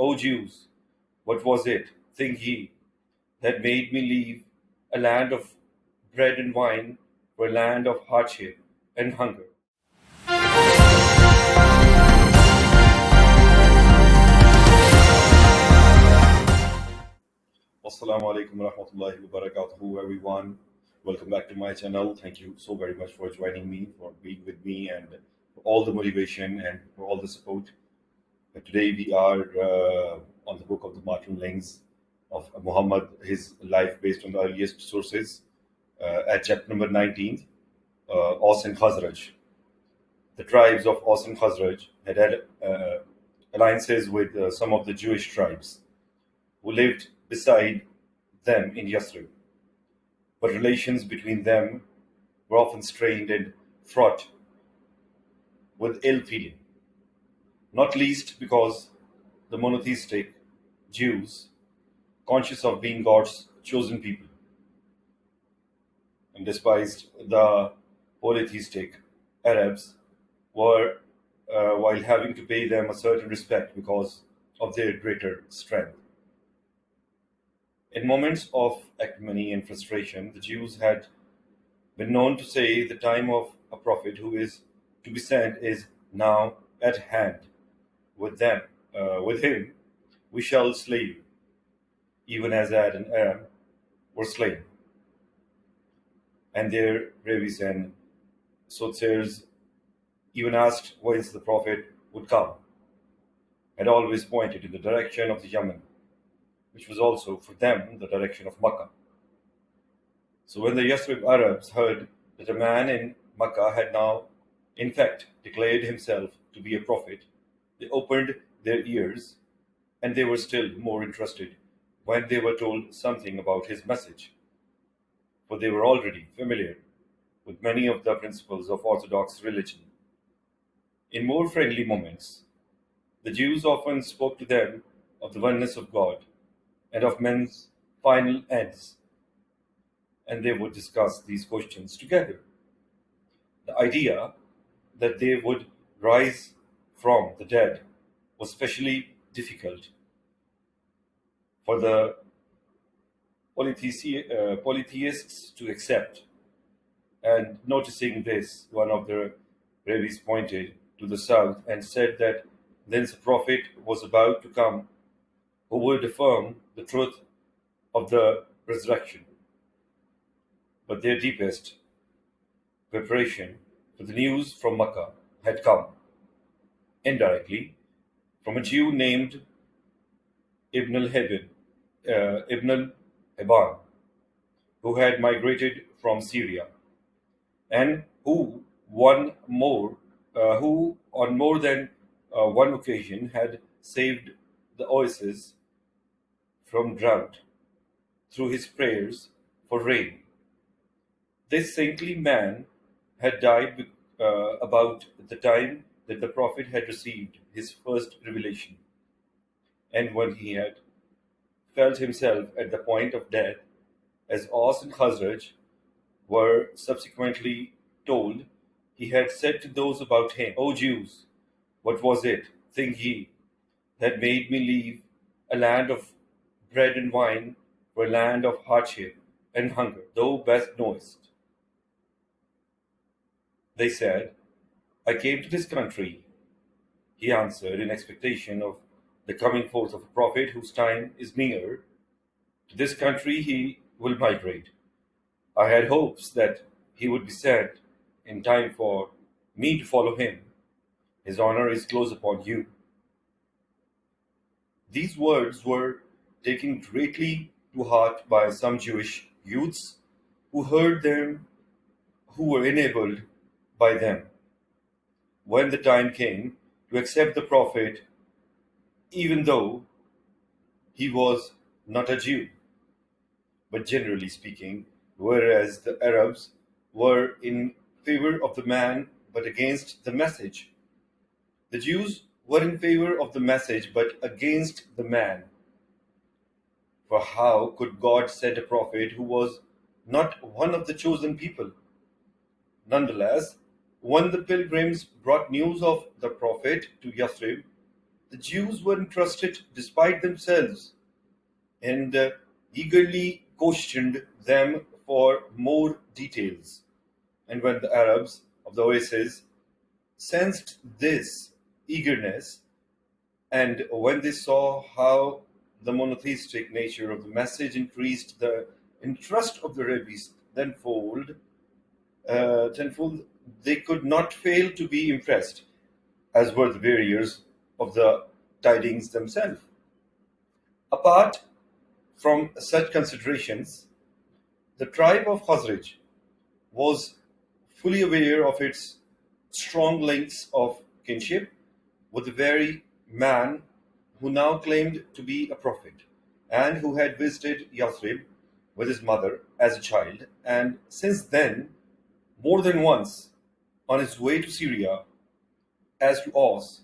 O Jews, what was it, think ye, that made me leave a land of bread and wine for a land of hardship and hunger? Assalamu alaikum wa rahmatullahi wa barakatuhu, everyone. Welcome back to my channel. Thank you so very much for joining me, for being with me, and for all the motivation and for all the support. Today we are on the book of the Martin Lings of Muhammad, his life based on the earliest sources, at chapter number 19, Aws and Khazraj. The tribes of Aws and Khazraj had alliances with some of the Jewish tribes who lived beside them in Yathrib, but relations between them were often strained and fraught with ill feeling, not least because the monotheistic Jews, conscious of being God's chosen people, and despised the polytheistic Arabs, were while having to pay them a certain respect because of their greater strength. In moments of acrimony and frustration, the Jews had been known to say, the time of a prophet who is to be sent is now at hand. With him, we shall slay you, even as Ad and Aram were slain. And their rabbis and soothsayers even asked whence the prophet would come, had always pointed in the direction of the Yemen, which was also for them the direction of Makkah. So when the Yathrib Arabs heard that a man in Makkah had now, in fact, declared himself to be a prophet, they opened their ears, and they were still more interested when they were told something about his message, for they were already familiar with many of the principles of Orthodox religion. In more friendly moments, the Jews often spoke to them of the oneness of God and of men's final ends, and they would discuss these questions together. The idea that they would rise from the dead was especially difficult for the polytheists to accept. And noticing this, one of the rabbis pointed to the south and said that thence a prophet was about to come who would affirm the truth of the resurrection. But their deepest preparation for the news from Makkah had come indirectly from a Jew named Ibn al-Hibban, who had migrated from Syria, and who on more than one occasion had saved the oasis from drought through his prayers for rain. This saintly man had died about the time that the prophet had received his first revelation, and when he had felt himself at the point of death, as Aws and Khazraj were subsequently told, he had said to those about him, O Jews, what was it, think ye, that made me leave a land of bread and wine for a land of hardship and hunger? Thou best knowest. They said, I came to this country, he answered, in expectation of the coming forth of a prophet whose time is near. To this country he will migrate. I had hopes that he would be sent in time for me to follow him. His honor is close upon you. These words were taken greatly to heart by some Jewish youths who heard them, who were enabled by them, when the time came, to accept the prophet, even though he was not a Jew. But generally speaking, whereas the Arabs were in favor of the man but against the message, the Jews were in favor of the message but against the man. For how could God send a prophet who was not one of the chosen people? Nonetheless, when the pilgrims brought news of the prophet to Yathrib, the Jews were interested despite themselves and eagerly questioned them for more details. And when the Arabs of the oasis sensed this eagerness, and when they saw how the monotheistic nature of the message increased the interest of the rabbis tenfold, they could not fail to be impressed, as were the bearers of the tidings themselves. Apart from such considerations, the tribe of Khazraj was fully aware of its strong links of kinship with the very man who now claimed to be a prophet and who had visited Yathrib with his mother as a child, and since then, more than once, on his way to Syria as to Aws.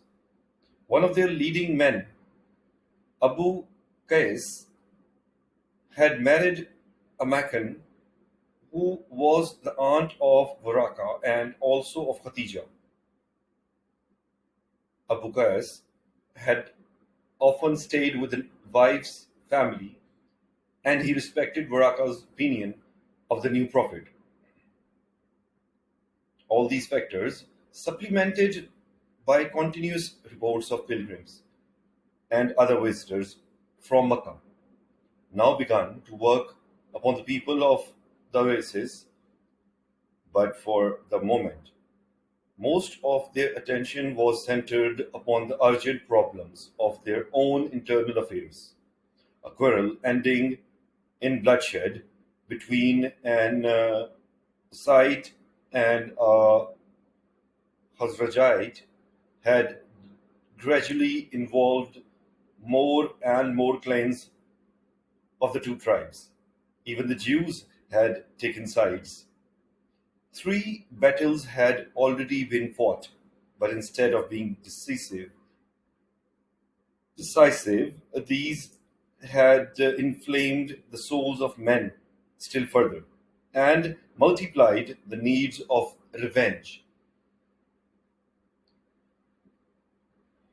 One of their leading men, Abu Qais, had married a Meccan who was the aunt of Waraka and also of Khadija. Abu Qais had often stayed with the wife's family, and he respected Waraka's opinion of the new prophet. All these factors, supplemented by continuous reports of pilgrims and other visitors from Mecca, now began to work upon the people of the oasis, but for the moment, most of their attention was centered upon the urgent problems of their own internal affairs. A quarrel ending in bloodshed between an Said and a Khazrajite had gradually involved more and more clans of the two tribes. Even the Jews had taken sides. Three battles had already been fought, but instead of being decisive, these had inflamed the souls of men still further and multiplied the needs of revenge.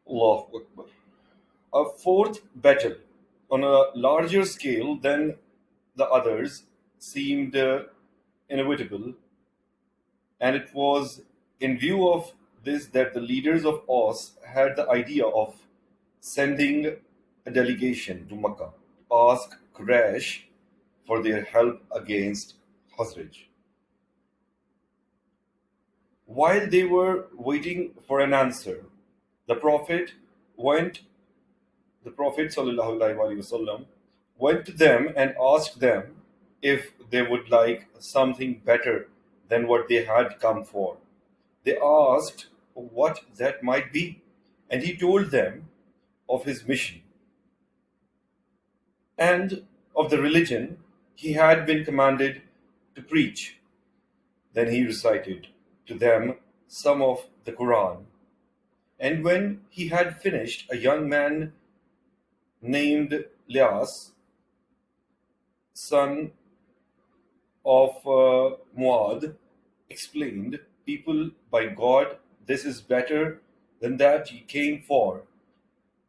Allahu Akbar. A fourth battle, on a larger scale than the others, seemed inevitable, and it was in view of this that the leaders of Aus had the idea of sending a delegation to Makkah to ask Quraysh for their help against Khazraj. While they were waiting for an answer, the Prophet went the Prophet ﷺ went to them and asked them if they would like something better than what they had come for. They asked what that might be, and he told them of his mission and of the religion he had been commanded to preach. Then he recited to them some of the Quran. And when he had finished, a young man named Lias, son of Muad, explained, "People, by God, this is better than that ye came for."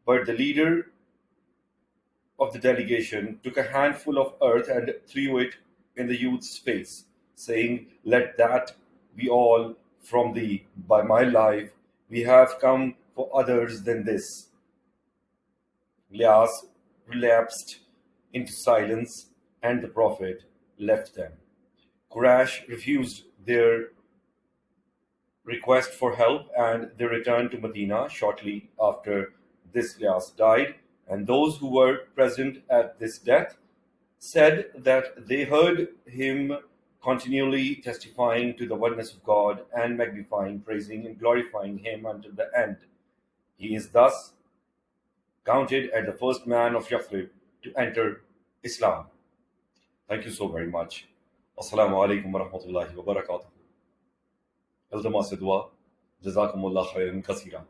But the leader of the delegation took a handful of earth and threw it in the youth's face, saying, "Let that be all from thee. By my life, we have come for others than this." Lias relapsed into silence, and the Prophet left them. Quraysh refused their request for help, and they returned to Medina shortly after this Lias died. And those who were present at this death said that they heard him continually testifying to the oneness of God and magnifying, praising, and glorifying him until the end. He is thus counted as the first man of Yathrib to enter Islam. Thank you so very much. Assalamu alaikum wa rahmatullahi wa barakatuh. Iltama se dua. Jazakumullah khairan kaseera.